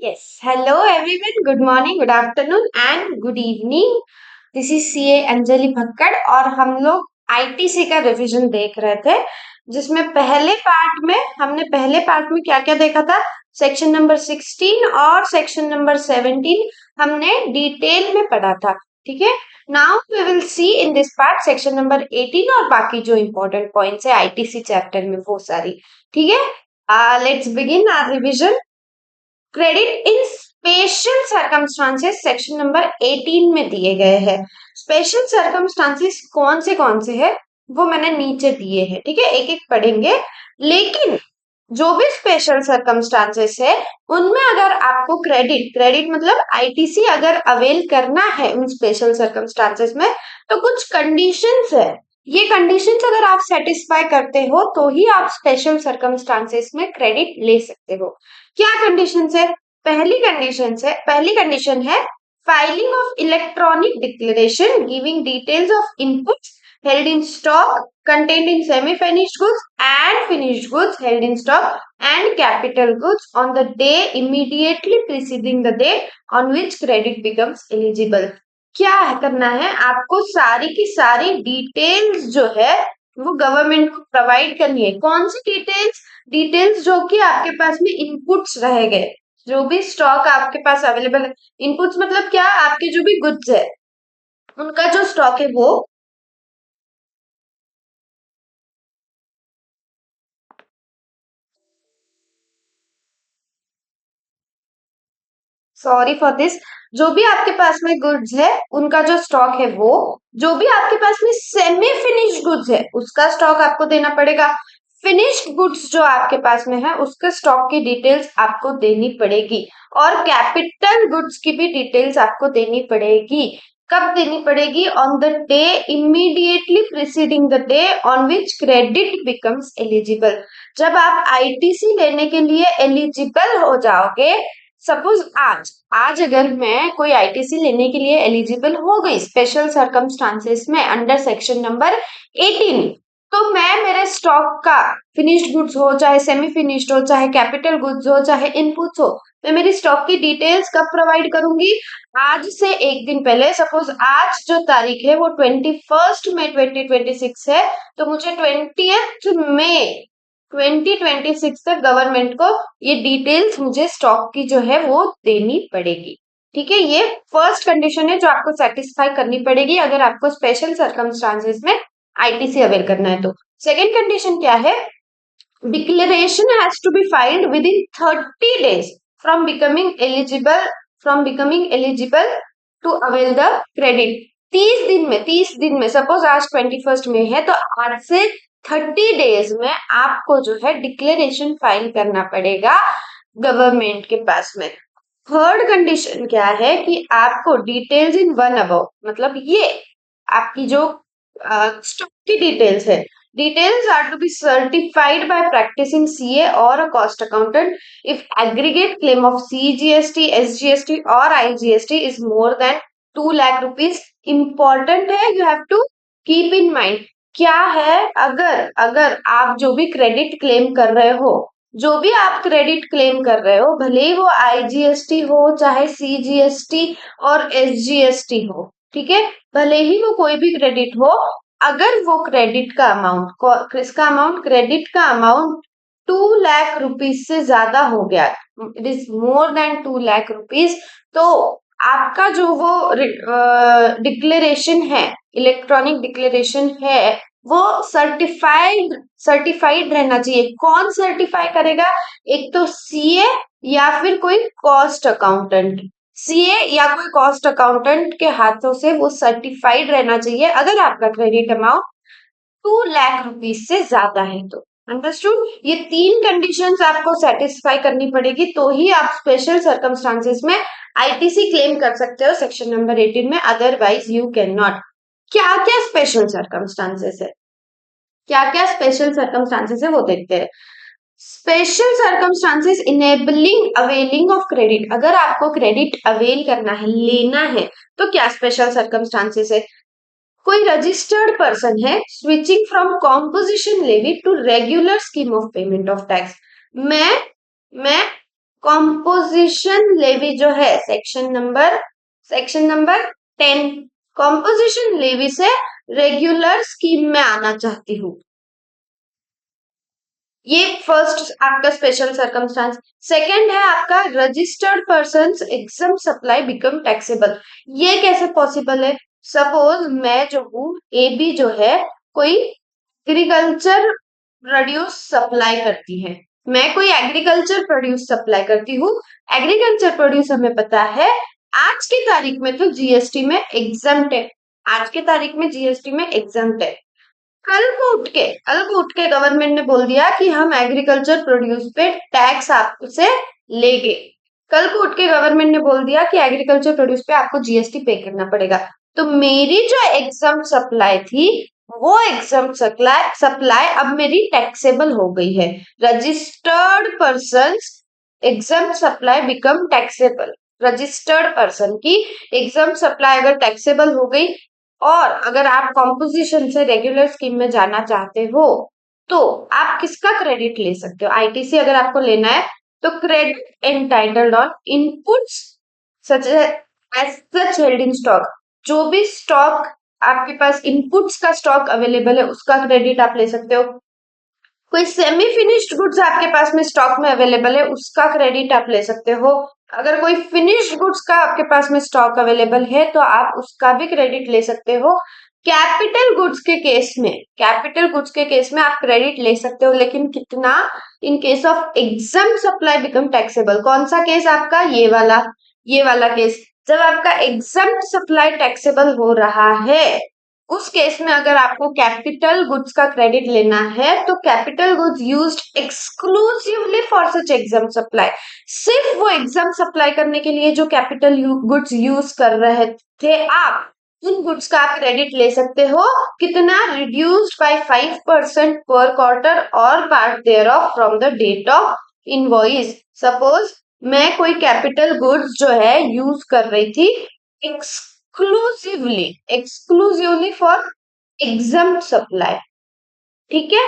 Yes. Hello everyone. Good morning, good afternoon and good evening. This is CA Anjali Bhakkad और हम लोग ITC का revision देख रहे थे जिसमें पहले पार्ट में क्या क्या देखा था। सेक्शन नंबर 16 और सेक्शन नंबर 17 हमने डिटेल में पढ़ा था। ठीक है। Now we will see in this part section number 18 और बाकी जो इंपॉर्टेंट पॉइंट्स है आईटीसी चैप्टर में वो सारी। ठीक है। Let's begin our revision. Credit in special circumstances section number 18 में दिए गए हैं। स्पेशल सर्कमस्टांसेस कौन से है वो मैंने नीचे दिए हैं। ठीक है, एक एक पढ़ेंगे। लेकिन जो भी स्पेशल सर्कमस्टांसेस है उनमें अगर आपको क्रेडिट मतलब आईटीसी अगर अवेल करना है उन स्पेशल सर्कमस्टांसेस में तो कुछ कंडीशंस है। ये कंडीशंस अगर आप सेटिस्फाई करते हो तो ही आप स्पेशल सर्कमस्टांसेस में क्रेडिट ले सकते हो। क्या कंडीशंस है? पहली कंडीशन है filing of electronic declaration giving details of inputs held in stock contained in semi-finished goods and finished goods held in stock and capital goods on the day immediately preceding the day on which credit becomes eligible। क्या करना है आपको? सारी की सारी details जो है वो गवर्नमेंट को प्रोवाइड करनी है। कौन सी डिटेल्स जो कि आपके पास में इनपुट्स रह गए, जो भी स्टॉक आपके पास अवेलेबल है। इनपुट्स मतलब क्या? आपके जो भी गुड्स है उनका जो स्टॉक है वो सॉरी फॉर दिस। जो भी आपके पास में गुड्स है उनका जो स्टॉक है वो, जो भी आपके पास में सेमी फिनिश्ड गुड्स है उसका स्टॉक आपको देना पड़ेगा। फिनिश्ड गुड्स जो आपके पास में है उसके स्टॉक की डिटेल्स आपको देनी पड़ेगी और कैपिटल गुड्स की भी डिटेल्स आपको देनी पड़ेगी। कब देनी पड़ेगी? On the day immediately preceding the day on which credit becomes eligible. जब आप आईटीसी लेने के लिए एलिजिबल हो जाओगे, सपोज आज अगर मैं कोई आईटीसी लेने के लिए एलिजिबल हो गई स्पेशल सर्कमस्टांसेस में अंडर सेक्शन नंबर 18, तो मैं मेरे स्टॉक का फिनिश्ड गुड्स हो चाहे सेमी फिनिश्ड हो चाहे कैपिटल गुड्स हो चाहे इनपुट्स हो, मैं मेरी स्टॉक की डिटेल्स कब प्रोवाइड करूंगी? आज से एक दिन पहले। सपोज आज जो तारीख है वो 21 मई 2026 है, तो मुझे 20 मई 2026 तक गवर्नमेंट को ये डिटेल्स मुझे स्टॉक की जो है वो देनी पड़ेगी। ठीक है, ये फर्स्ट कंडीशन है जो आपको सेटिस्फाई करनी पड़ेगी अगर आपको स्पेशल सर्कमस्टांसेस में आईटीसी अवेल करना है तो। सेकेंड कंडीशन क्या है? Declaration has to be filed within 30 days from becoming eligible to avail the credit. 30 दिन में सपोज आज 21 में है तो आज से 30 डेज में आपको जो है डिक्लेरेशन फाइल करना पड़ेगा गवर्नमेंट के पास में। थर्ड कंडीशन क्या है कि आपको डिटेल्स इन वन अबव, मतलब ये आपकी जो स्टॉक की डिटेल्स है, details are to be certified by practicing CA or a cost accountant if aggregate claim of CGST, SGST or IGST is more than 2 lakh rupees। important है, you have to keep in mind। क्या है? अगर आप जो भी credit claim कर रहे हो, जो भी आप क्रेडिट क्लेम कर रहे हो, भले ही वो आईजीएसटी हो चाहे सीजीएसटी और एसजीएसटी हो, ठीक है, भले ही वो कोई भी क्रेडिट हो, अगर वो क्रेडिट का अमाउंट, किसका अमाउंट? क्रेडिट का अमाउंट 2 लाख रुपीज से ज्यादा हो गया, it is more than 2 lakh rupees, तो आपका जो वो डिक्लेरेशन है, इलेक्ट्रॉनिक डिक्लेरेशन है, वो सर्टिफाइड रहना चाहिए। कौन सर्टिफाई करेगा? एक तो सीए या फिर कोई कॉस्ट अकाउंटेंट। सीए या कोई कॉस्ट अकाउंटेंट के हाथों से वो सर्टिफाइड रहना चाहिए अगर आपका क्रेडिट अमाउंट 2 लाख रुपीज से ज्यादा है तो। अंडरस्टूड? ये तीन कंडीशंस आपको सेटिस्फाई करनी पड़ेगी तो ही आप स्पेशल सर्कमस्टांसेस में आईटीसी क्लेम कर सकते हो सेक्शन नंबर 18 में, अदरवाइज यू कैन नॉट। क्या क्या स्पेशल सर्कमस्टांसेस है? क्या क्या स्पेशल सर्कमस्टांसेस है वो देखते हैं। Special circumstances enabling availing of credit. अगर आपको क्रेडिट अवेल करना है, लेना है, तो क्या स्पेशल सर्कमस्टांसेस है? कोई रजिस्टर्ड पर्सन है switching from composition levy to regular scheme of payment of tax. मैं कॉम्पोजिशन लेवी जो है सेक्शन नंबर 10, कॉम्पोजिशन लेवी से रेगुलर स्कीम में आना चाहती हूँ। ये फर्स्ट आपका स्पेशल सर्कमस्टांस। सेकंड है आपका registered persons exempt supply become taxable. ये कैसे पॉसिबल है? सपोज मैं जो हूँ, ए बी जो है कोई एग्रीकल्चर प्रोड्यूस सप्लाई करती है, मैं कोई एग्रीकल्चर प्रोड्यूस सप्लाई करती हूँ। एग्रीकल्चर प्रोड्यूस हमें पता है आज की तारीख में तो जीएसटी में एग्जम्प्ट है, आज की तारीख में जीएसटी में एग्जम्प्ट है। कल को उठ के गवर्नमेंट ने बोल दिया कि हम एग्रीकल्चर प्रोड्यूस पे टैक्स आपसे लेंगे। कल को उठ के गवर्नमेंट ने बोल दिया कि एग्रीकल्चर प्रोड्यूस पे आपको जीएसटी पे करना पड़ेगा। तो मेरी जो एग्जाम सप्लाई थी, वो एग्जाम सप्लाई अब मेरी टैक्सेबल हो गई है। Registered person exempt supply become taxable. Registered person की एग्जाम सप्लाई अगर टैक्सेबल हो गई, और अगर आप कॉम्पोजिशन से रेगुलर स्कीम में जाना चाहते हो, तो आप किसका क्रेडिट ले सकते हो? आईटीसी अगर आपको लेना है तो credit entitled on inputs such as such held in stock. जो भी स्टॉक आपके पास इनपुट्स का स्टॉक अवेलेबल है, उसका क्रेडिट आप ले सकते हो। कोई सेमी फिनिश्ड गुड्स आपके पास में स्टॉक में अवेलेबल है, उसका क्रेडिट आप ले सकते हो। अगर कोई फिनिश्ड गुड्स का आपके पास में स्टॉक अवेलेबल है, तो आप उसका भी क्रेडिट ले सकते हो। कैपिटल गुड्स के केस में आप क्रेडिट ले सकते हो, लेकिन कितना? In case of exempt supply become taxable. कौन सा केस आपका? ये वाला केस। जब आपका एग्जाम सप्लाई टैक्सेबल हो रहा है, उस केस में अगर आपको कैपिटल गुड्स का क्रेडिट लेना है, तो capital goods used exclusively for such exempt supply, सिर्फ वो एग्जाम सप्लाई करने के लिए जो कैपिटल गुड्स यूज कर रहे थे आप, उन गुड्स का आप क्रेडिट ले सकते हो। कितना? रिड्यूस्ड बाय 5% पर क्वार्टर और part thereof from the date of invoice. Suppose मैं कोई कैपिटल गुड्स जो है यूज कर रही थी एक्सक्लूसिवली फॉर एग्जाम सप्लाई, ठीक है।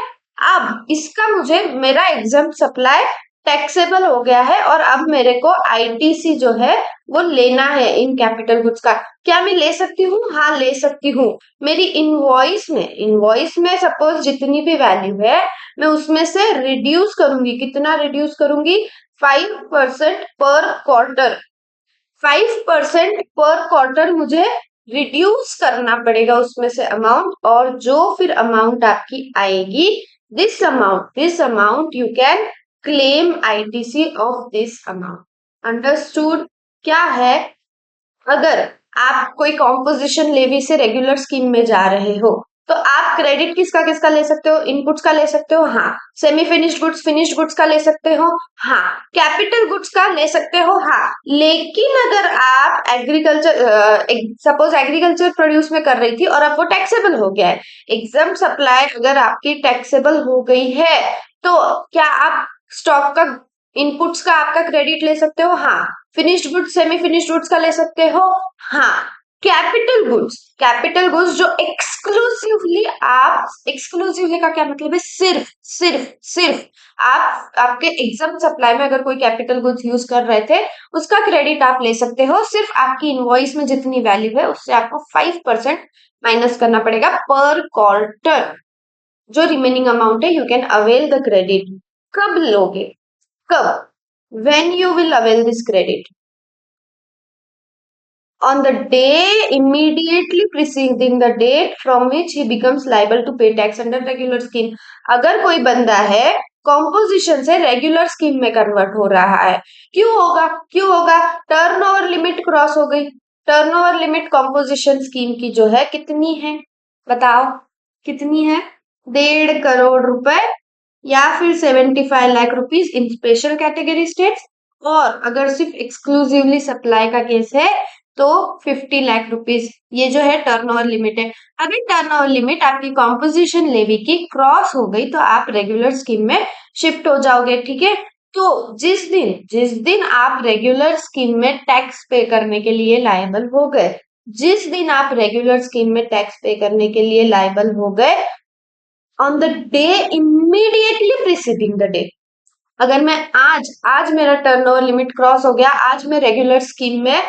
अब इसका मेरा एग्जाम सप्लाई टैक्सेबल हो गया है, और अब मेरे को आईटीसी जो है वो लेना है इन कैपिटल गुड्स का। क्या मैं ले सकती हूँ? हाँ, ले सकती हूँ। मेरी इनवॉइस में सपोज जितनी भी वैल्यू है, मैं उसमें से रिड्यूस करूंगी। कितना रिड्यूस करूंगी? 5% पर क्वार्टर। 5% पर क्वार्टर मुझे रिड्यूस करना पड़ेगा उसमें से अमाउंट, और जो फिर अमाउंट आपकी आएगी, this amount you can claim ITC of this amount. Understood? क्या है, अगर आप कोई कॉम्पोजिशन लेवी से रेगुलर स्कीम में जा रहे हो, तो आप क्रेडिट किसका किसका ले सकते हो? इनपुट्स का ले सकते हो, हाँ। सेमी फिनिश्ड गुड्स का ले सकते हो, हाँ। कैपिटल गुड्स का ले सकते हो, हाँ। लेकिन अगर आप सपोज एग्रीकल्चर प्रोड्यूस में कर रही थी और अब वो टैक्सेबल हो गया है, एग्जाम सप्लाई अगर आपकी टैक्सेबल हो गई है, तो क्या आप स्टॉक का इनपुट्स का आपका क्रेडिट ले सकते हो? हाँ। Finished goods, semi finished goods का ले सकते हो, हाँ। कैपिटल गुड्स जो एक्सक्लूसिवली का क्या मतलब है? सिर्फ आप आपके एग्जाम सप्लाई में अगर कोई कैपिटल गुड्स यूज कर रहे थे, उसका क्रेडिट आप ले सकते हो। सिर्फ आपकी इनवॉइस में जितनी वैल्यू है, उससे आपको 5% माइनस करना पड़ेगा पर क्वार्टर। जो रिमेनिंग अमाउंट है, you can avail the credit. कब लोगे? कब? when you will avail this credit? On the day immediately preceding the date from which he becomes liable to pay tax under regular scheme। अगर कोई बंदा है composition से regular scheme में convert हो रहा है, क्यों होगा? टर्नओवर लिमिट क्रॉस हो गई। टर्नओवर लिमिट कॉम्पोजिशन स्कीम की जो है कितनी है? बताओ कितनी है? 1.5 करोड़ रुपए, या फिर 75 lakh rupees in special category states. और अगर सिर्फ एक्सक्लूसिवली सप्लाई का केस है, तो 50 लाख रुपीज। ये जो है टर्नओवर लिमिट है। अगर टर्नओवर लिमिट आपकी कॉम्पोजिशन लेवी की क्रॉस हो गई, तो आप रेगुलर स्कीम में शिफ्ट हो जाओगे, ठीक है। तो जिस दिन आप रेगुलर स्कीम में टैक्स पे करने के लिए लायबल हो गए, जिस दिन आप रेगुलर स्कीम में टैक्स पे करने के लिए लायबल हो गए, on the day immediately preceding the day, अगर मैं आज आज मेरा टर्नओवर लिमिट क्रॉस हो गया, आज मैं रेगुलर स्कीम में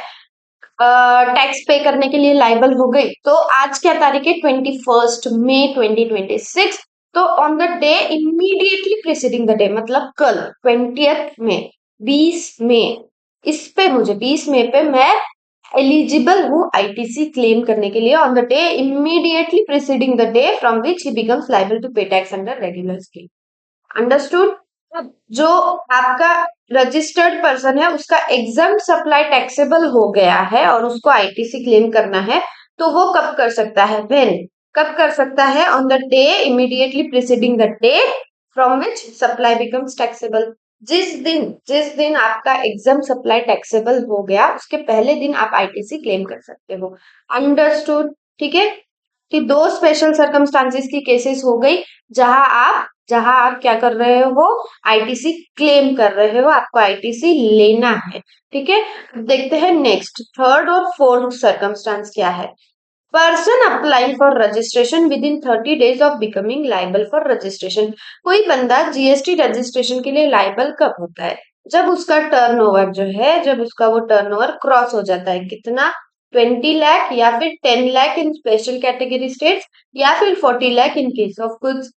टैक्स पे करने के लिए लाइबल हो गई, तो आज क्या तारीख है? 21 मई 2026। तो on the day immediately preceding the day, मतलब कल 20 मई, 20 मई, इस पे मुझे 20 मई पे मैं एलिजिबल हूँ आईटीसी क्लेम करने के लिए, on the day immediately preceding the day from which he becomes liable to pay tax under regular scheme. Understood? जो आपका रजिस्टर्ड पर्सन है उसका एग्जाम सप्लाई टैक्सेबल हो गया है और उसको आईटीसी क्लेम करना है, तो वो कब कर सकता है? व्हेन? कब कर सकता है? On the day immediately preceding the day from which supply becomes taxable. जिस दिन आपका एग्जाम सप्लाई टैक्सेबल हो गया, उसके पहले दिन आप आईटीसी क्लेम कर सकते हो। अंडरस्टूड? ठीक है, कि दो स्पेशल सर्कमस्टांसेस की केसेस हो गई जहां आप क्या कर रहे हो? आईटीसी क्लेम कर रहे हो, आपको आईटीसी लेना है। ठीक है, देखते हैं नेक्स्ट थर्ड और फोर्थ सर्कमस्टांस क्या है। Person apply for registration with in 30 days of becoming liable for registration. कोई बंदा जीएसटी रजिस्ट्रेशन के लिए लाइबल कब होता है? जब उसका टर्नओवर जो है, जब उसका वो टर्नओवर क्रॉस हो जाता है, कितना? 20 लाख, या फिर 10 लाख इन स्पेशल कैटेगरी स्टेट्स, या फिर 40 lakh in case of goods.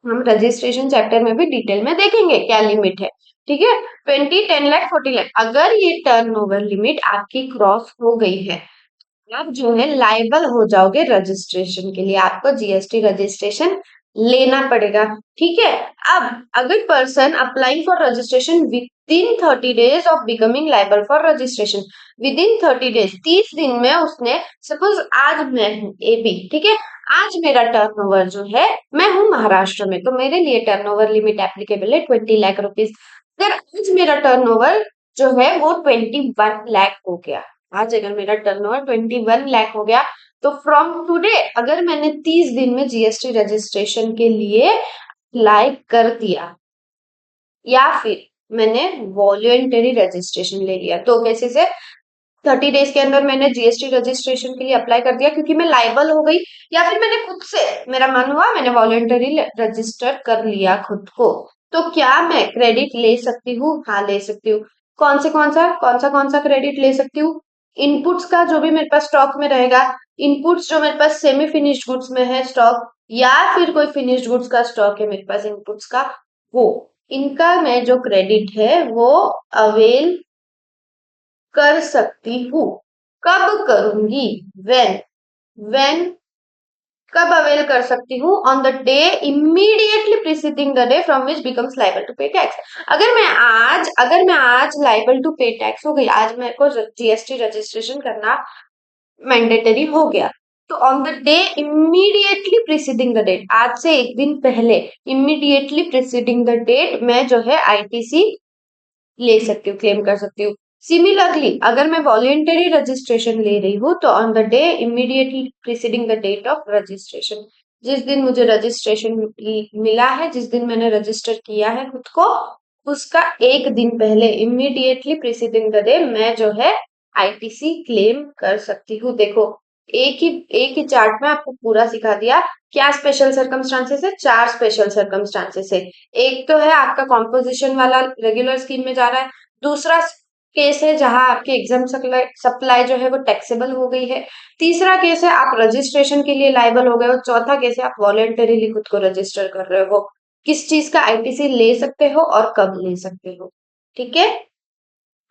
हम रजिस्ट्रेशन चैप्टर में भी डिटेल में देखेंगे क्या लिमिट है। ठीक है, 20, 10 लाख, 40 लाख, अगर ये टर्नओवर लिमिट आपकी क्रॉस हो गई है, आप जो है लाइबल हो जाओगे रजिस्ट्रेशन के लिए, आपको जीएसटी रजिस्ट्रेशन लेना पड़ेगा। ठीक है, अब अगर person applying for registration with in 30 days of becoming liable for registration, with in 30 days, 30 दिन में उसने, सपोज आज मैं हूँ एबी, ठीक है, आज मेरा टर्नओवर जो है, मैं हूँ महाराष्ट्र में, तो मेरे लिए टर्नओवर लिमिट एप्लीकेबल है 20 लाख रुपीज। अगर आज मेरा टर्नओवर जो है वो 21 लाख हो गया, आज अगर मेरा टर्नओवर 21 लाख हो गया, तो फ्रॉम टुडे अगर मैंने 30 दिन में जीएसटी रजिस्ट्रेशन के लिए अप्लाई कर दिया, या फिर मैंने वॉलंटरी रजिस्ट्रेशन ले लिया, तो कैसे से 30 डेज के अंदर मैंने जीएसटी रजिस्ट्रेशन के लिए अप्लाई कर दिया क्योंकि मैं लाइबल हो गई, या फिर मैंने खुद से, मेरा मन हुआ, मैंने वॉलंटरी रजिस्टर कर लिया खुद को, तो क्या मैं क्रेडिट ले सकती हूँ? हाँ, ले सकती हूँ। कौन सा क्रेडिट ले सकती हूँ? इनपुट्स का जो भी मेरे पास स्टॉक में रहेगा, इनपुट्स जो मेरे पास सेमी फिनिश्ड गुड्स में है स्टॉक, या फिर कोई फिनिश्ड गुड्स का स्टॉक है मेरे पास इनपुट्स का, वो, इनका मैं जो क्रेडिट है वो अवेल कर सकती हूँ। कब करूंगी? व्हेन? व्हेन कब अवेल कर सकती हूँ? On the day immediately preceding the day from which becomes liable to pay tax. अगर मैं आज लाइबल टू पे टैक्स हो गई, आज मेरे को जीएसटी रजिस्ट्रेशन करना मैंडेटरी हो गया, तो on the day immediately preceding the date, आज से एक दिन पहले, इमीडिएटली प्रीसीडिंग द डेट, मैं जो है आईटीसी ले सकती हूँ, क्लेम कर सकती हूँ। सिमिलरली अगर मैं वॉलेंटरी रजिस्ट्रेशन ले रही हूँ, तो on the day immediately preceding the date of registration, जिस दिन मुझे रजिस्ट्रेशन मिला है, जिस दिन मैंने रजिस्टर किया है खुद को, उसका एक दिन पहले इमीडिएटली प्रीसीडिंग द डे मैं जो है आईटीसी क्लेम कर सकती हूँ। देखो, एक ही चार्ट में आपको पूरा सिखा दिया। क्या स्पेशल सर्कमस्टांसेस है? 4 स्पेशल सर्कमस्टांसेस है। एक तो है आपका कॉम्पोजिशन वाला रेगुलर स्कीम में जा रहा है, दूसरा केस है जहां आपकी एग्जाम सप्लाई जो है वो टैक्सेबल हो गई है, तीसरा केस है आप रजिस्ट्रेशन के लिए लाइबल हो गए हो, चौथा केस है आप वॉलेंटरीली खुद को रजिस्टर कर रहे हो। किस चीज का आईटीसी ले सकते हो और कब ले सकते हो? ठीक है,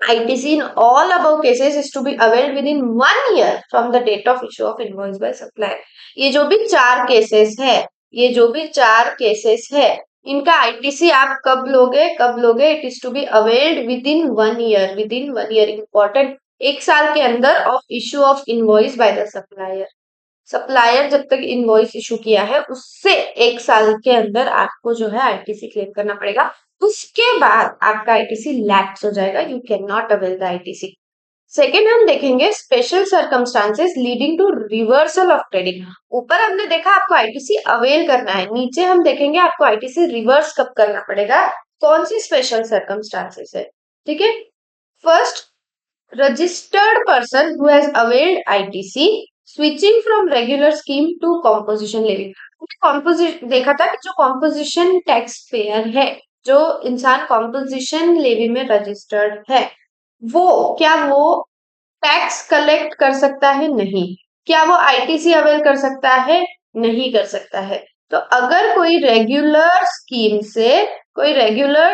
ITC in all above cases is to be availed within 1 year from the date of issue of invoice by supplier। ये जो भी 4 केसेस है, ये जो भी 4 केसेस है, इनका आईटीसी आप कब लोगे? It is to be availed within 1 year important, 1 साल के अंदर of issue of invoice by the supplier. Supplier जब तक इनवॉइस इशू किया है उससे 1 साल के अंदर आपको जो है आईटीसी क्लेम करना पड़ेगा, उसके बाद आपका आईटीसी लैप्स हो जाएगा, you can not avail the ITC. Second हम देखेंगे special circumstances leading to reversal of credit. ऊपर हमने देखा आपको आईटीसी अवेल करना है, नीचे हम देखेंगे आपको आईटीसी रिवर्स कब करना पड़ेगा, कौन सी स्पेशल सर्कमस्टांसेस है। ठीक है, first, registered person who has availed ITC switching from regular scheme to composition living। देखा था कि जो कॉम्पोजिशन टैक्स पेयर है जो इंसान कॉम्पोजिशन लेवी में रजिस्टर्ड है, क्या वो टैक्स कलेक्ट कर सकता है? नहीं। क्या वो आईटीसी अवेल कर सकता है? नहीं कर सकता है। तो अगर कोई रेगुलर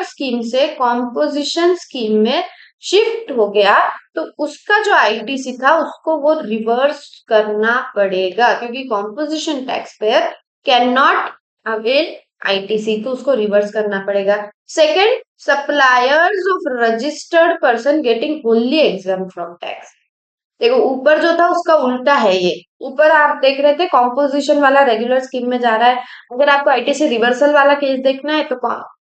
स्कीम से कॉम्पोजिशन स्कीम में शिफ्ट हो गया, तो उसका जो आईटीसी था उसको वो रिवर्स करना पड़ेगा, क्योंकि composition tax payer can not avail ITC, तो उसको रिवर्स करना पड़ेगा। Second, suppliers of registered person getting only exam from tax. देखो ऊपर जो था उसका उल्टा है ये। ऊपर आप देख रहे थे कॉम्पोजिशन वाला रेगुलर स्कीम में जा रहा है। अगर आपको आईटीसी रिवर्सल वाला केस देखना है तो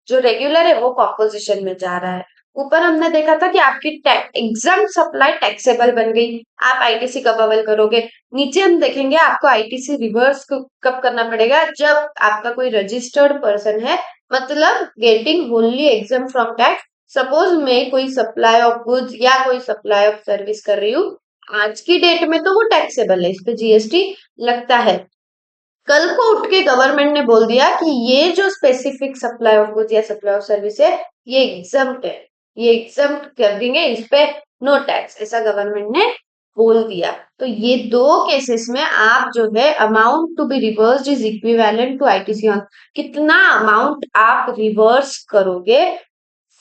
जो रेगुलर है वो कॉम्पोजिशन में जा रहा है। ऊपर हमने देखा था कि आपकी एग्जाम सप्लाई टैक्सेबल बन गई, आप आईटीसी कब अवेल करोगे। नीचे हम देखेंगे आपको आईटीसी रिवर्स कब करना पड़ेगा, जब आपका कोई रजिस्टर्ड पर्सन है, मतलब getting only exam from tax. Suppose मैं कोई सप्लाई ऑफ गुड्स या कोई सप्लाई ऑफ सर्विस कर रही हूँ, आज की डेट में तो वो टैक्सेबल है, इस पे जीएसटी लगता है। कल को उठ के गवर्नमेंट ने बोल दिया कि ये जो स्पेसिफिक सप्लाई ऑफ गुड्स या सप्लाई ऑफ सर्विस है, ये एग्जम्प्ट है, ये एग्जम्प्ट कर देंगे, इस पे नो टैक्स, ऐसा गवर्नमेंट ने बोल दिया। तो ये दो केसेस में आप जो है amount to be reversed is equivalent to ITC on, कितना अमाउंट आप रिवर्स करोगे।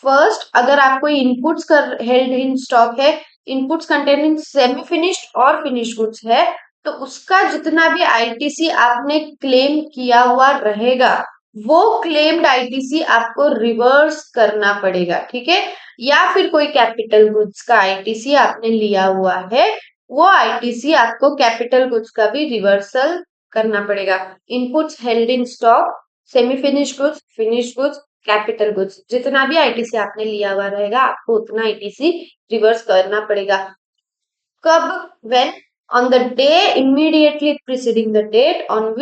फर्स्ट, अगर आप कोई इनपुट्स कर हेल्ड इन स्टॉक है, इनपुट्स कंटेनिंग सेमी फिनिश्ड और फिनिश्ड गुड्स है, तो उसका जितना भी आईटीसी आपने क्लेम किया हुआ रहेगा, वो क्लेम्ड आईटीसी आपको रिवर्स करना पड़ेगा, ठीक है। या फिर कोई कैपिटल गुड्स का आईटीसी आपने लिया हुआ है, वो आईटीसी आपको कैपिटल गुड्स का भी रिवर्सल करना पड़ेगा। Inputs held in stock, semi finished goods, finished goods, capital goods, जितना भी आईटीसी आपने लिया हुआ रहेगा, आपको उतना आईटीसी रिवर्स करना पड़ेगा। कब? When on the day immediately preceding the date on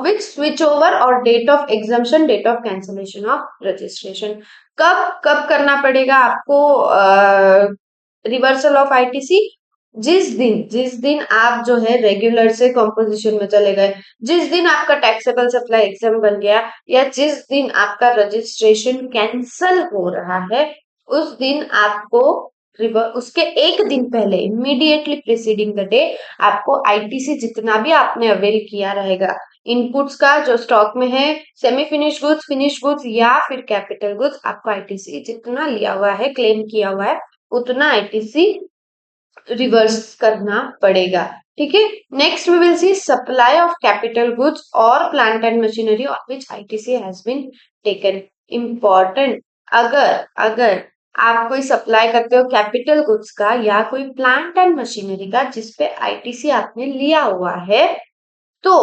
which switch over और date of exemption, date of cancellation of registration. कब करना पड़ेगा आपको रिवर्सल ऑफ आईटीसी? जिस दिन आप जो है रेगुलर से कॉम्पोजिशन में चले गए, जिस दिन आपका टैक्सेबल सप्लाई एग्जाम बन गया, या जिस दिन आपका रजिस्ट्रेशन कैंसल हो रहा है, उस दिन आपको उसके एक दिन पहले इमीडिएटली प्रीसीडिंग द डे आपको आईटीसी जितना भी आपने अवेल किया रहेगा, इनपुट्स का जो स्टॉक में है, semi finish goods, finish goods या फिर कैपिटल गुड्स, आपको आईटीसी जितना लिया हुआ है, क्लेम किया हुआ है, उतना आईटीसी रिवर्स करना पड़ेगा, ठीक है। Next we will see supply of capital goods और plant and machinery on which ITC has been taken. Important, अगर आप कोई सप्लाई करते हो कैपिटल गुड्स का या कोई प्लांट एंड मशीनरी का जिसपे आईटीसी आपने लिया हुआ है, तो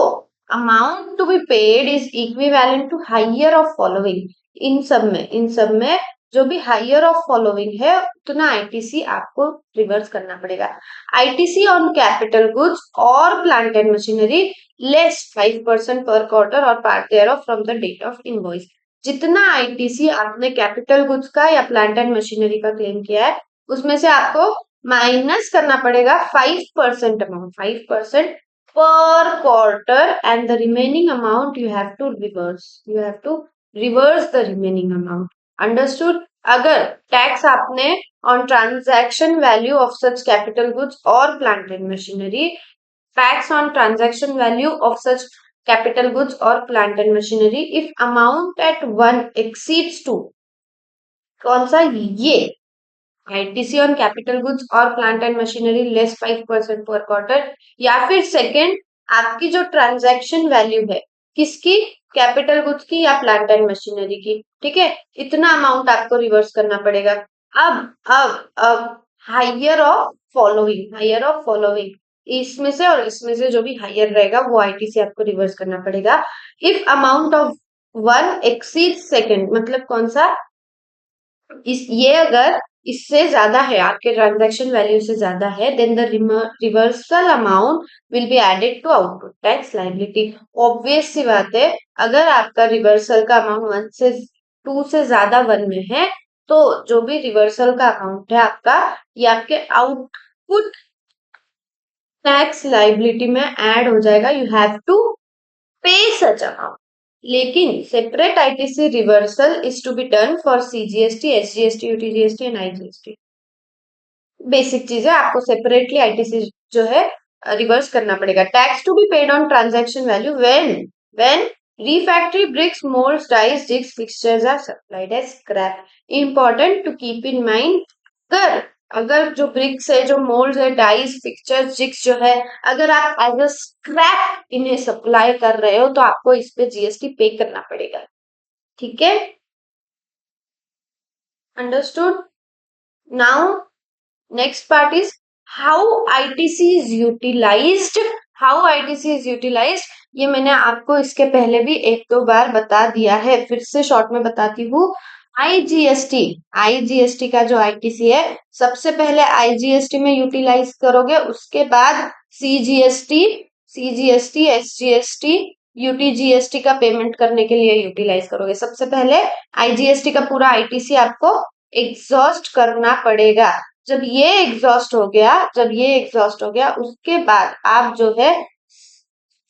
amount to be paid is equivalent to higher of following. इन सब में जो भी हायर ऑफ फॉलोइंग है, उतना आईटीसी आपको रिवर्स करना पड़ेगा। आईटीसी ऑन कैपिटल गुड्स और plant and machinery less 5% per quarter और part thereof from the date of invoice. जितना आईटीसी आपने कैपिटल गुड्स का या प्लांट एंड मशीनरी का क्लेम किया है, उसमें से आपको माइनस करना पड़ेगा 5% amount, 5% per quarter, and the remaining amount you have to reverse the remaining amount. Understood? अगर टैक्स आपने on transaction value of such capital goods or plant and machinery, tax on transaction value of such capital goods or plant and machinery if amount at one exceeds to, कौन सा? ये ITC on capital goods और plant and machinery less 5% per quarter, या फिर second, आपकी जो transaction value है, किसकी? कैपिटल गुड्स की या प्लांट एंड मशीनरी की, ठीक है। इतना अमाउंट आपको रिवर्स करना पड़ेगा। अब हायर ऑफ फॉलोइंग, इसमें से और इसमें से जो भी हायर रहेगा वो आईटीसी आपको रिवर्स करना पड़ेगा। If amount of one exceed second, मतलब कौन सा? ये अगर इससे ज्यादा है, आपके ट्रांजैक्शन वैल्यू से ज्यादा है, then the reversal amount will be added to output tax liability. Obvious सी बात है, अगर आपका रिवर्सल का अमाउंट 1 से 2 से ज्यादा 1 में है, तो जो भी रिवर्सल का अमाउंट है आपका, ये आपके आउटपुट टैक्स लायबिलिटी में ऐड हो जाएगा। You have to pay such amount, लेकिन separate ITC reversal is to be done for CGST, SGST, UTGST and IGST. Basic चीज है, आपको सेपरेटली आईटीसी जो है रिवर्स करना पड़ेगा। Tax to be paid on transaction value when refractory bricks, molds, dies, jigs, fixtures are supplied as scrap. Important to keep in mind, अगर अगर जो ब्रिक्स है, जो मोल्ड है, डाइस, फिक्सचर्स, जिग्स जो है, अगर आप एज अ स्क्रैप इन्हें सप्लाई कर रहे हो तो आपको इस पे जीएसटी पे करना पड़ेगा। ठीक है, understood. Now next part is how ITC is utilized. How ITC is utilized, ये मैंने आपको इसके पहले भी एक दो बार बता दिया है, फिर से शॉर्ट में बताती हूँ। आईजीएसटी का जो आईटीसी है, सबसे पहले आईजीएसटी में यूटिलाइज करोगे, उसके बाद सीजीएसटी, एसजीएसटी, यूटीजीएसटी का पेमेंट करने के लिए यूटिलाइज करोगे। सबसे पहले आईजीएसटी का पूरा आईटीसी आपको एग्जॉस्ट करना पड़ेगा। जब ये एग्जॉस्ट हो गया, उसके बाद आप जो है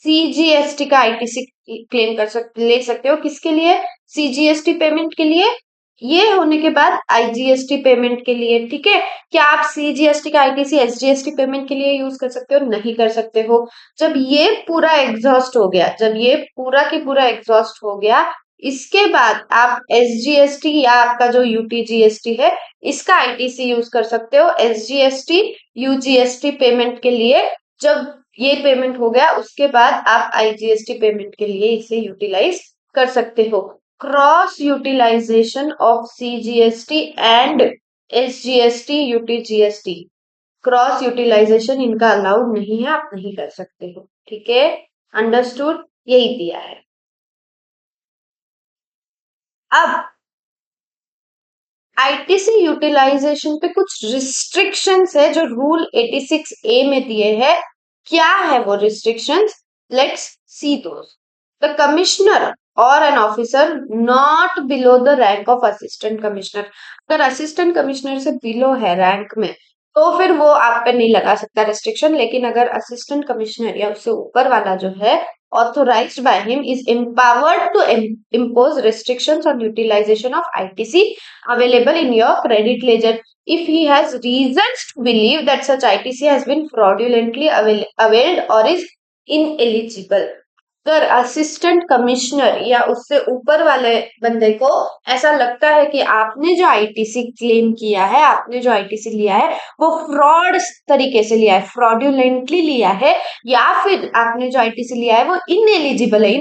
सीजीएसटी का आईटीसी क्लेम ले सकते हो। किसके लिए? सीजीएसटी पेमेंट के लिए। ये होने के बाद आईजीएसटी पेमेंट के लिए। ठीक है, क्या आप सीजीएसटी का आईटीसी एसजीएसटी पेमेंट के लिए यूज कर सकते हो? नहीं कर सकते हो। जब ये पूरा एग्जॉस्ट हो गया, जब ये पूरा की पूरा एग्जॉस्ट हो गया, इसके बाद आप एसजीएसटी या आपका जो यूटीजीएसटी है, इसका आईटीसी यूज कर सकते हो। एसजीएसटी, यूजीएसटी पेमेंट के लिए जब ये पेमेंट हो गया, उसके बाद आप आईजीएसटी पेमेंट के लिए इसे यूटिलाइज कर सकते हो। Cross utilisation of CGST and SGST, UTGST, cross utilisation इनका अलाउड नहीं है, आप नहीं कर सकते हो। ठीक है, अंडरस्टूड, यही दिया है। अब आईटीसी यूटिलाइजेशन पे कुछ रिस्ट्रिक्शंस है जो रूल 86A में दिए हैं। क्या है वो restrictions? Let's see those. The commissioner और an officer not below the rank of assistant commissioner. अगर असिस्टेंट कमिश्नर से बिलो है रैंक में, तो फिर वो आप पे नहीं लगा सकता रिस्ट्रिक्शन। लेकिन अगर असिस्टेंट कमिश्नर या उससे ऊपर वाला जो है, authorized by him, is empowered to impose restrictions on utilization of ITC available in your credit ledger if he has reasons to believe that such ITC has been fraudulently availed or is ineligible. अगर assistant commissioner या उससे ऊपर वाले बंदे को ऐसा लगता है कि आपने जो आईटीसी क्लेम किया है, आपने जो आईटीसी लिया है, वो फ्रॉड तरीके से लिया है, फ्रॉडुलेंटली लिया है, या फिर आपने जो आईटीसी लिया है वो इनएलिजिबल है।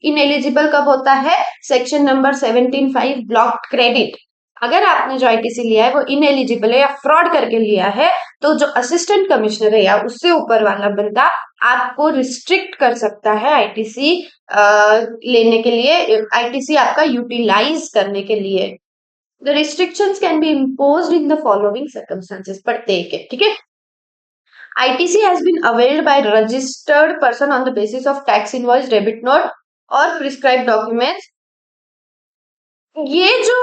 इनएलिजिबल कब होता है? Section number 17(5) blocked credit. अगर आपने जो आईटीसी लिया है वो इनएलिजिबल है या फ्रॉड करके लिया है, तो जो असिस्टेंट कमिश्नर है या उससे ऊपर वाला बंदा आपको रिस्ट्रिक्ट कर सकता है आईटीसी लेने के लिए, आईटीसी आपका यूटिलाइज करने के लिए। The restrictions can be imposed in the following circumstances. पढ़ते हैं, ठीक है। ITC has been availed by registered person on the basis of tax invoice, debit note or prescribed documents। ये जो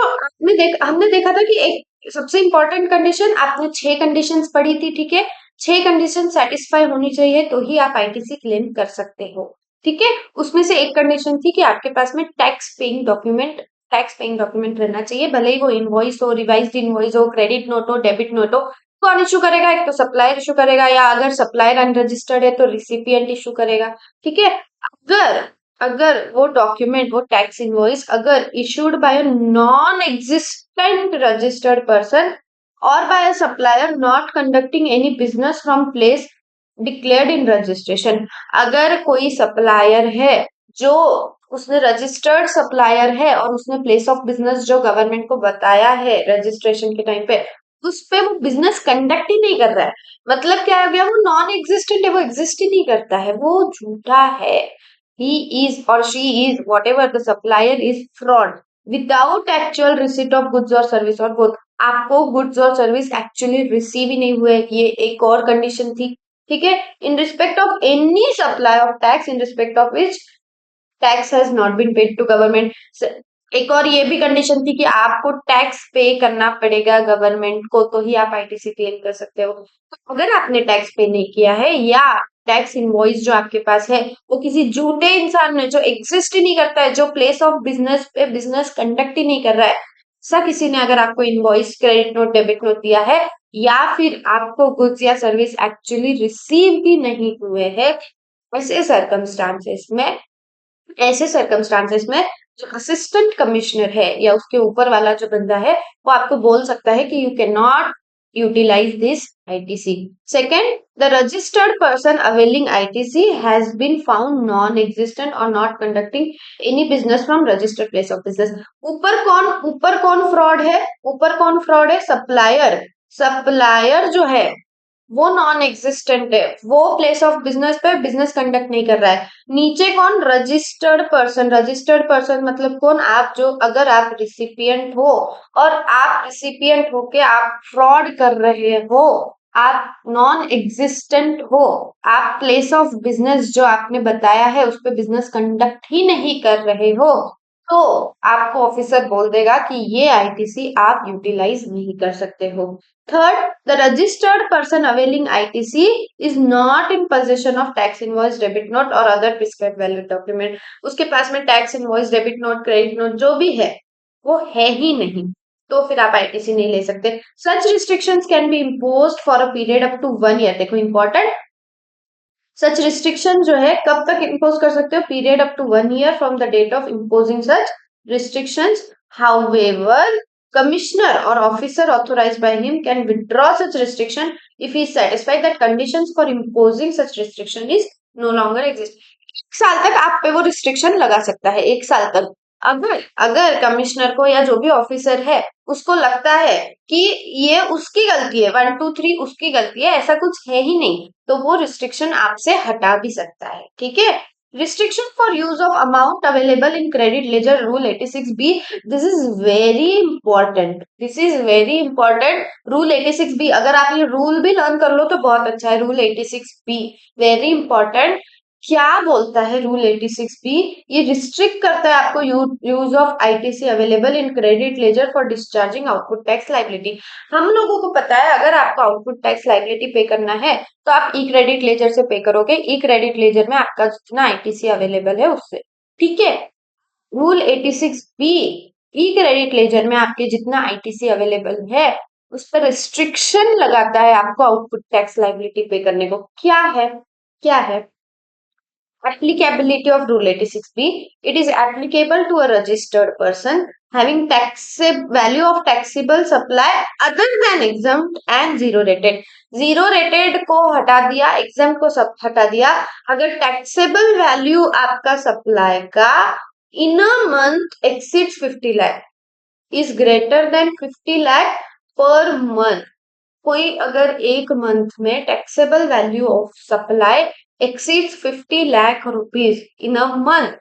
हमने देखा था कि एक सबसे इंपॉर्टेंट कंडीशन, आपने 6 कंडीशंस पढ़ी थी, ठीक है। 6 कंडीशन सेटिस्फाई होनी चाहिए तो ही आप आईटीसी क्लेम कर सकते हो, ठीक है। उसमें से एक कंडीशन थी कि आपके पास में टैक्स पेइंग डॉक्यूमेंट रहना चाहिए, भले ही वो इनवॉइस हो, रिवाइज्ड इनवॉइस हो, क्रेडिट नोट हो, डेबिट नोट हो। कौन इशू करेगा? एक तो सप्लायर इशू करेगा, या अगर सप्लायर अनरजिस्टर्ड है तो रिसिपिएंट इशू करेगा, ठीक है। अगर अगर वो डॉक्यूमेंट, वो टैक्स इनवॉइस अगर issued by a non existent registered person or by a supplier not conducting any business from place declared in registration. अगर कोई सप्लायर है जो उसने रजिस्टर्ड सप्लायर है और उसने प्लेस ऑफ बिजनेस जो गवर्नमेंट को बताया है रजिस्ट्रेशन के टाइम पे, उस पे वो बिजनेस कंडक्ट ही नहीं कर रहा है, मतलब क्या हो गया? वो नॉन एग्जिस्टेंट है, वो एग्जिस्ट ही नहीं करता है, वो झूठा है। he is or she is, whatever the supplier is, fraud without actual receipt of goods or service or both। आपको गुड्स और सर्विस एक्चुअली रिसीव ही नहीं हुए, ये एक और कंडीशन थी, ठीक है। In respect of any supply of tax in respect of which tax has not been paid to government. एक और ये भी कंडीशन थी कि आपको टैक्स पे करना पड़ेगा गवर्नमेंट को, तो ही आप आईटीसी क्लेम कर सकते हो। तो अगर आपने टैक्स पे नहीं किया है या टैक्स इनवॉइस जो आपके पास है वो किसी झूठे इंसान ने जो एग्जिस्ट ही नहीं करता है, जो प्लेस ऑफ बिजनेस पे बिजनेस कंडक्ट ही नहीं कर रहा है, ऐसा किसी ने अगर आपको invoice, credit note, debit note दिया है, या फिर आपको गुड्स या सर्विस एक्चुअली रिसीव भी नहीं हुए हैं, ऐसे सर्कमस्टांसेस में जो असिस्टेंट कमिश्नर है या उसके ऊपर वाला जो बंदा है वो आपको बोल सकता है कि you can not utilize this ITC. Second, the registered person availing ITC has been found non existent or not conducting any business from registered place of business. ऊपर कौन फ्रॉड है? सप्लायर जो है वो नॉन एग्जिस्टेंट है, वो place of business पे business conduct नहीं कर रहा है। नीचे कौन? रजिस्टर्ड पर्सन मतलब कौन? आप जो, अगर आप रिसिपिएंट हो और आप रिसिपिएंट होके आप फ्रॉड कर रहे हो, आप नॉन एग्जिस्टेंट हो, आप प्लेस ऑफ बिजनेस जो आपने बताया है उस पर बिजनेस कंडक्ट ही नहीं कर रहे हो, तो आपको ऑफिसर बोल देगा कि ये आईटीसी आप यूटिलाइज नहीं कर सकते हो। Third, the registered person availing ITC is not in possession of tax invoice, debit note और अदर प्रिस्क्राइब्ड वैलिड डॉक्यूमेंट। उसके पास में tax invoice, debit note, credit note जो भी है वो है ही नहीं, तो फिर आप आईटीसी नहीं ले सकते। Such restrictions can be imposed for a period up to 1 year. देखो इंपॉर्टेंट, सच रिस्ट्रिक्शन जो है कब तक इम्पोज कर सकते हो? Period up to 1 year from the date of imposing such restrictions. However, commissioner or officer authorized by him can withdraw such restriction if he is satisfied that conditions for imposing such restriction is no longer exist. 1 साल तक आप पे वो restriction लगा सकता है, 1 साल तक। अगर अगर कमिश्नर को या जो भी ऑफिसर है उसको लगता है कि ये उसकी गलती है, 1 2 3 उसकी गलती है, ऐसा कुछ है ही नहीं, तो वो रिस्ट्रिक्शन आपसे हटा भी सकता है। ठीक है। Restriction for use of amount available in credit ledger rule 86B. This is very important. This is very important. Rule 86B. अगर आप ये रूल भी लर्न कर लो तो बहुत अच्छा है। Rule 86B very important. क्या बोलता है रूल 86B? ये रिस्ट्रिक्ट करता है आपको use of ITC available in credit ledger for discharging output tax liability. हम लोगों को पता है अगर आपको आउटपुट टैक्स लाइबिलिटी पे करना है तो आप ई क्रेडिट लेजर से पे करोगे। ई क्रेडिट लेजर में आपका जितना आईटीसी अवेलेबल है उससे। ठीक है। रूल 86B, ई क्रेडिट लेजर में आपके जितना आईटीसी अवेलेबल है उस पर रिस्ट्रिक्शन लगाता है आपको आउटपुट टैक्स लाइबिलिटी पे करने को। क्या है? Applicability of Rule 86B. It is applicable to a registered person having value of taxable supply other than exempt and zero rated. Zero rated को हटा दिया, exempt को सब हटा दिया। अगर taxable value आपका supply का in a month exceeds 50 lakh is greater than 50 lakh per month, कोई अगर एक मंथ में taxable value of supply exceeds 50 lakh rupees in a month,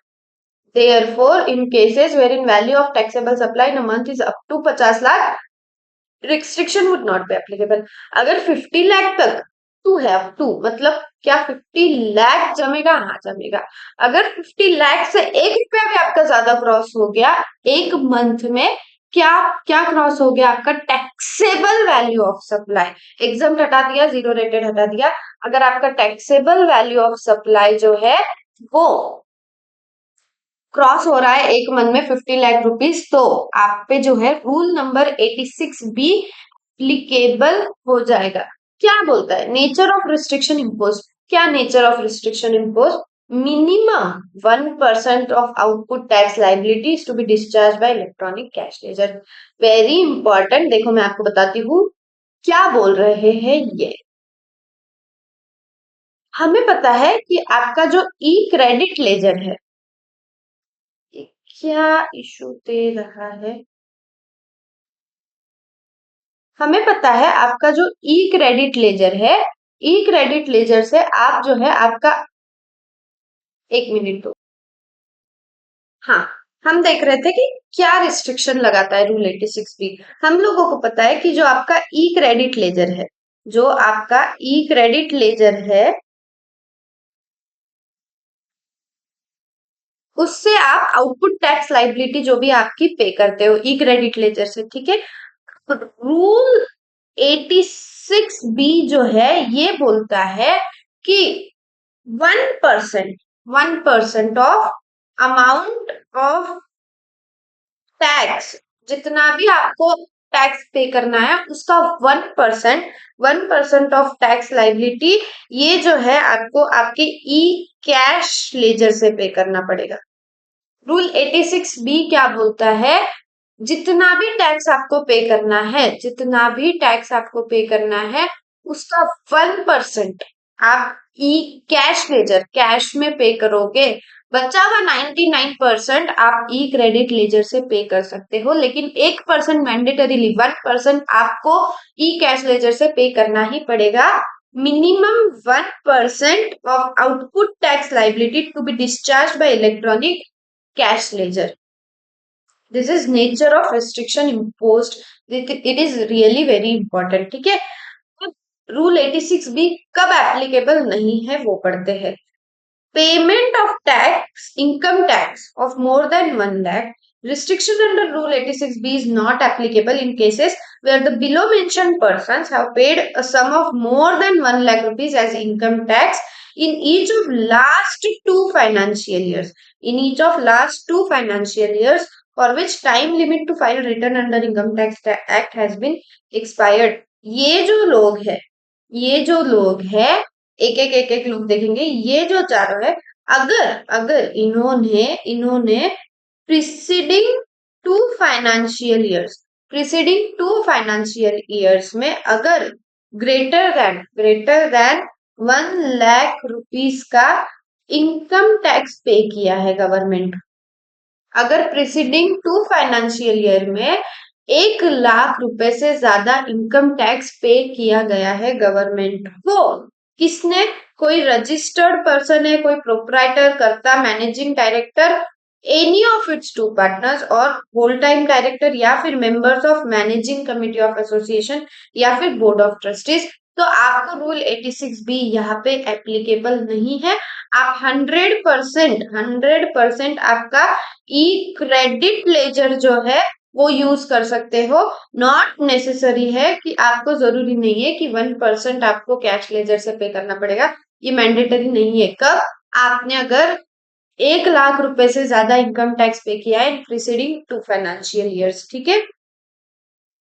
therefore in cases wherein value of taxable supply in a month is up to 50 lakh, restriction would not be applicable. अगर 50 lakh तक to have to मतलब क्या 50 लाख जमेगा? हाँ जमेगा। अगर 50 लाख से 1 रुपया भी आपका ज्यादा क्रॉस हो गया एक मंथ में, क्या क्या क्रॉस हो गया? आपका taxable value of supply. Exam हटा दिया, जीरो रेटेड हटा दिया। अगर आपका टैक्सेबल वैल्यू ऑफ सप्लाई जो है वो क्रॉस हो रहा है एक मंथ में 50 लाख रुपीस, तो आप पे जो है रूल नंबर 86B एप्लीकेबल हो जाएगा। क्या बोलता है? Nature of restriction impose. क्या nature of restriction impose? Minimum 1% of output tax liability is to be discharge by electronic cash ledger. Very important. देखो मैं आपको बताती हूँ क्या बोल रहे हैं ये। हमें पता है कि आपका जो ई क्रेडिट लेजर है, क्या इशू दे रहा है? हमें पता है आपका जो ई क्रेडिट लेजर है, ई क्रेडिट लेजर से आप जो है आपका, एक मिनट तो, हाँ, हम देख रहे थे कि क्या रिस्ट्रिक्शन लगाता है रूल 86B। हम लोगों को पता है कि जो आपका ई क्रेडिट लेजर है, जो आपका ई क्रेडिट लेजर है उससे आप आउटपुट टैक्स लाइबिलिटी जो भी आपकी पे करते हो ई क्रेडिट लेजर से, ठीक है। रूल 86 बी जो है ये बोलता है कि 1% ऑफ अमाउंट ऑफ टैक्स, जितना भी आपको टैक्स पे करना है उसका 1% ऑफ टैक्स लाइबिलिटी ये जो है आपको आपके ई कैश लेजर से पे करना पड़ेगा। रूल 86 बी क्या बोलता है, जितना भी टैक्स आपको पे करना है, जितना भी टैक्स आपको पे करना है उसका 1% आप ई कैश लेजर कैश में पे करोगे। बचा हुआ 99% आप ई क्रेडिट लेजर से पे कर सकते हो, लेकिन 1% मैंडेटरीली 1% आपको ई कैश लेजर से पे करना ही पड़ेगा। Minimum 1% of output tax liability to be discharge by electronic cash ledger. This is nature of restriction imposed, it is really very important, ठीक है। रूल 86 भी कब एप्लीकेबल नहीं है वो पढ़ते हैं। Payment of tax, income tax of more than 1 lakh, restriction under Rule 86B is not applicable in cases where the below mentioned persons have paid a sum of more than 1 lakh rupees as income tax in each of last 2 financial years. In each of last 2 financial years for which time limit to file return under Income Tax Act has been expired. ये जो लोग है एक लोग देखेंगे, ये जो चारों है, अगर अगर इन्होंने प्रिसीडिंग टू फाइनेंशियल ईयर्स में अगर ग्रेटर देन 1 लाख रुपीस का इनकम टैक्स पे किया है गवर्नमेंट, अगर प्रिसीडिंग 2 फाइनेंशियल ईयर में 1 लाख रुपए से ज्यादा इनकम टैक्स पे किया गया है गवर्नमेंट को, किसने, कोई रजिस्टर्ड पर्सन है, कोई proprietor, karta, managing director, any of its two partners और होल टाइम डायरेक्टर या फिर members of managing committee of association या फिर बोर्ड ऑफ ट्रस्टीज, तो आपको रूल 86 बी यहाँ पे एप्लीकेबल नहीं है। आप 100% आपका ई क्रेडिट लेजर जो है वो यूज कर सकते हो। नॉट नेसेसरी है कि आपको जरूरी नहीं है कि 1% आपको कैश लेजर से पे करना पड़ेगा, ये मैंडेटरी नहीं है। कब, आपने अगर 1 लाख रुपए से ज्यादा इनकम टैक्स पे किया है इन प्रीसीडिंग 2 फाइनेंशियल ईयर्स, ठीक है।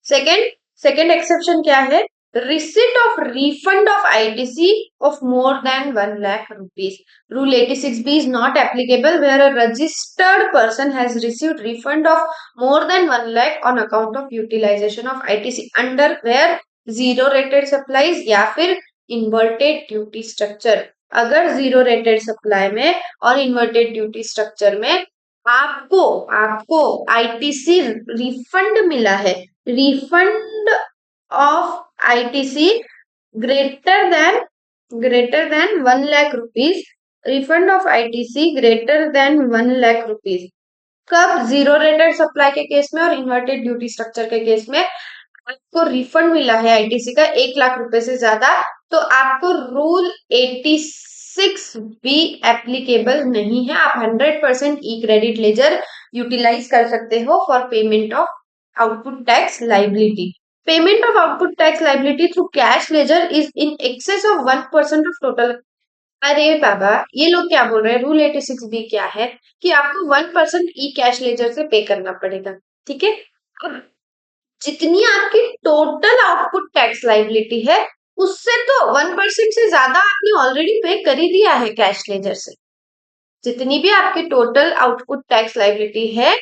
सेकेंड सेकेंड एक्सेप्शन क्या है, receipt of refund of ITC of more than 1 lakh rupees. Rule 86 B is not applicable where a registered person has received refund of more than 1 lakh on account of utilization of ITC under where zero rated supplies या फिर inverted duty structure। अगर zero rated supply में और inverted duty structure में आपको आपको ITC refund मिला है, refund of ITC greater than 1 lakh rupees, refund of ITC greater than 1 lakh rupees, कब, जीरो रेटेड सप्लाई के केस में और इन्वर्टेड ड्यूटी स्ट्रक्चर के केस में आपको रिफंड मिला है आईटीसी का 1 लाख रुपए से ज्यादा, तो आपको रूल 86 बी एप्लीकेबल नहीं है। आप 100% ई क्रेडिट लेजर यूटिलाइज कर सकते हो for payment of output tax liability. Payment of output tax liability through cash ledger is in excess of 1% of total. अरे बाबा, ये लोग क्या बोल रहे हैं, रूल 86 बी क्या है कि आपको 1% ई कैश लेजर से पे करना पड़ेगा, ठीक है। अब जितनी आपकी टोटल आउटपुट टैक्स लाइबिलिटी है उससे तो 1% से ज्यादा आपने ऑलरेडी पे कर ही दिया है कैश लेजर से। जितनी भी आपकी टोटल आउटपुट टैक्स लाइबिलिटी है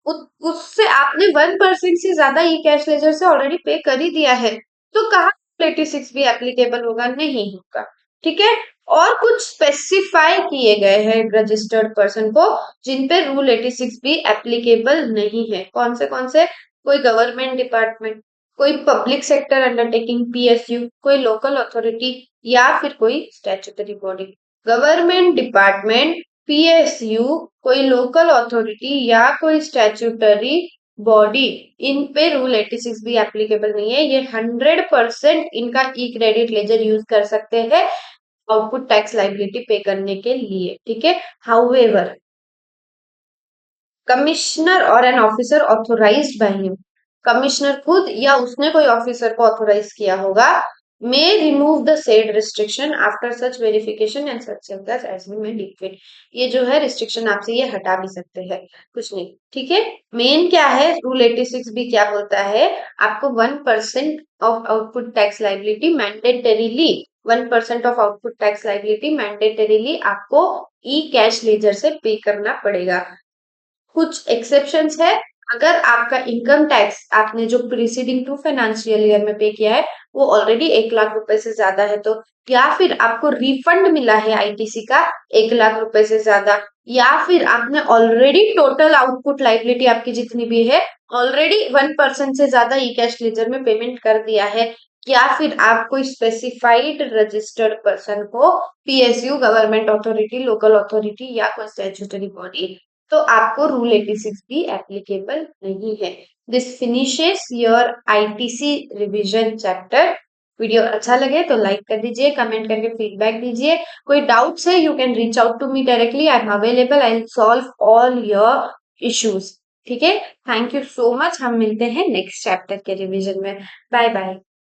उससे आपने 1% से ज्यादा ई कैश लेजर से ऑलरेडी पे कर ही दिया है, तो कहाँ 86 भी एप्लीकेबल होगा, नहीं होगा, ठीक है। और कुछ स्पेसिफाई किए गए हैं रजिस्टर्ड पर्सन को जिन पे रूल 86 भी एप्लीकेबल नहीं है। कौन से, कोई गवर्नमेंट डिपार्टमेंट, कोई पब्लिक सेक्टर अंडरटेकिंग पीएसयू, कोई लोकल अथॉरिटी या फिर कोई statutory body. Government department, PSU, कोई लोकल अथॉरिटी या कोई स्टैट्यूटरी बॉडी, इन पे रूल 86 भी एप्लीकेबल नहीं है। ये 100% इनका ई क्रेडिट लेजर यूज कर सकते हैं आउटपुट टैक्स लाइबिलिटी पे करने के लिए, ठीक है। हाउएवर कमिश्नर और an officer authorised by him, commissioner खुद या उसने कोई ऑफिसर को ऑथोराइज किया होगा, may remove the said restriction after such verification and such circumstances as we may deem fit। ये जो है रिस्ट्रिक्शन आपसे ये हटा भी सकते हैं, कुछ नहीं, ठीक है। मेन क्या है, रूल 86 भी क्या बोलता है, आपको 1% of output tax liability mandatorily, 1% of output tax liability mandatorily आपको ई कैश लेजर से पे करना पड़ेगा। कुछ एक्सेप्शंस है, अगर आपका इनकम टैक्स आपने जो प्रीसीडिंग 2 फाइनेंशियल ईयर में पे किया है वो ऑलरेडी 1 लाख रुपए से ज्यादा है तो, या फिर आपको रिफंड मिला है आईटीसी का 1 लाख रुपए से ज्यादा, या फिर आपने ऑलरेडी टोटल आउटपुट लाइबिलिटी आपकी जितनी भी है ऑलरेडी 1% से ज्यादा ई कैश लेजर में पेमेंट कर दिया है, या फिर आप कोई स्पेसिफाइड रजिस्टर्ड पर्सन को PSU, government authority, local authority या कोई स्टैट्यूटरी बॉडी, तो आपको रूल 86 भी एप्लीकेबल नहीं है। This finishes your ITC revision chapter. Video अच्छा लगे तो लाइक कर दीजिए, कमेंट करके फीडबैक दीजिए, कोई डाउट्स है you can reach out to me directly, I am available, I will solve all your issues. ठीक है, थैंक यू सो मच, हम मिलते हैं नेक्स्ट चैप्टर के रिवीजन में। Bye bye.